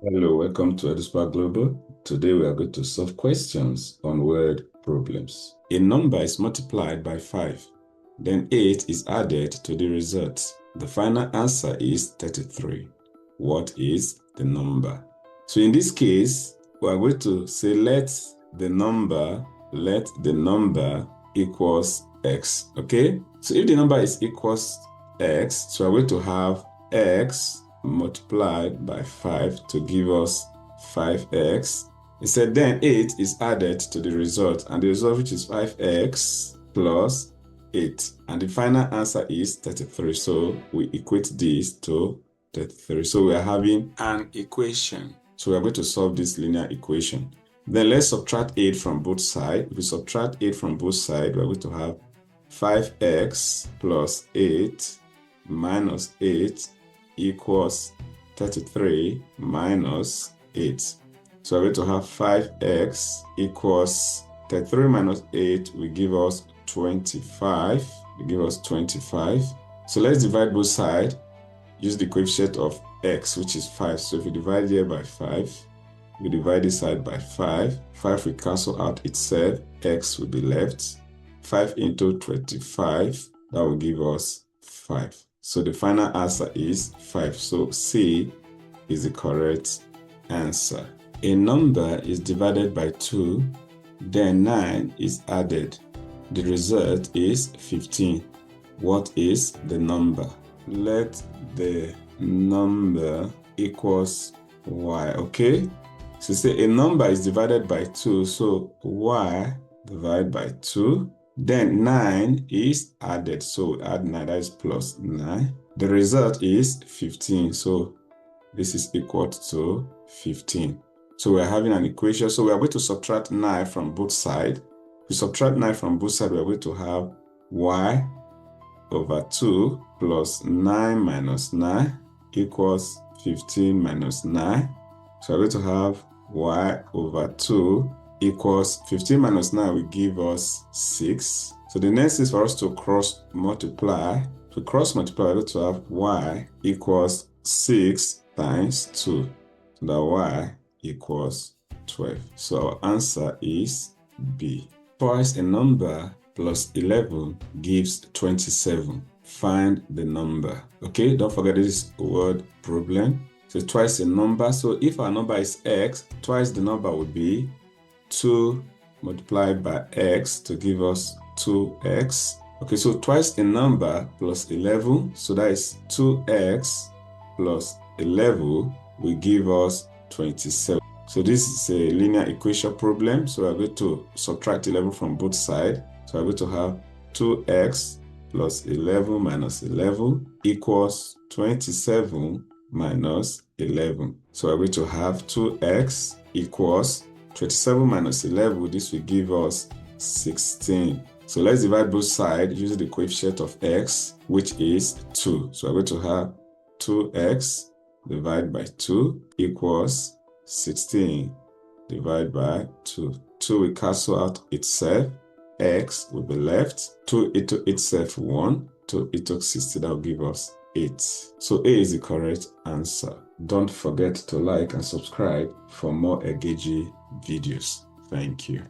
Hello, welcome to EduSpark Global. Today we are going to solve questions on word problems. A number is multiplied by 5, then 8 is added to the result. The final answer is 33. What is the number? So in this case, we are going to say let the number equals x, okay? So if the number is equals x, so we're going to have x multiplied by 5 to give us 5x. It said then 8 is added to the result, and the result, which is 5x plus 8, and the final answer is 33. So we equate this to 33. So we are having an equation. So we are going to solve this linear equation. Then let's subtract 8 from both sides. If we subtract 8 from both sides, we're going to have 5x plus 8 minus 8 equals 33 minus 8. So we're going to have 5x equals 33 minus 8 will give us 25. So let's divide both sides. Use the coefficient of x, which is 5. So if we divide here by 5, we divide this side by 5. 5 will cancel out itself. X will be left. 5 into 25, that will give us 5. So the final answer is 5. So C is the correct answer. A number is divided by 2, then 9 is added. The result is 15. What is the number? Let the number equals y, okay? So say a number is divided by 2, so y divided by 2. Then 9 is added, so we add 9, that is plus 9. The result is 15, so this is equal to 15. So we are having an equation. So we are going to subtract 9 from both sides. If we subtract 9 from both sides, we are going to have y over 2 plus 9 minus 9 equals 15 minus 9. So we're going to have y over 2 equals 15 minus 9 will give us 6. So the next is for us to cross multiply. To cross multiply, we're going to have y equals 6 times 2. So that y equals 12. So our answer is B. Twice a number plus 11 gives 27. Find the number. Okay, don't forget this is a word problem. So twice a number. So if our number is x, twice the number would be 2 multiplied by x to give us 2x. Okay, so twice a number plus 11. So that is 2x plus 11 will give us 27. So this is a linear equation problem. So we're going to subtract 11 from both sides. So we're going to have 2x plus 11 minus 11 equals 27 minus 11. So we're going to have 2x equals 27 minus 11, this will give us 16. So let's divide both sides using the coefficient of x, which is 2. So we're going to have 2x divided by 2 equals 16 divided by 2. 2 will cancel out itself. X will be left. 2 into itself 1. 2 into 60, that will give us 8. So A is the correct answer. Don't forget to like and subscribe for more engaging videos. Thank you.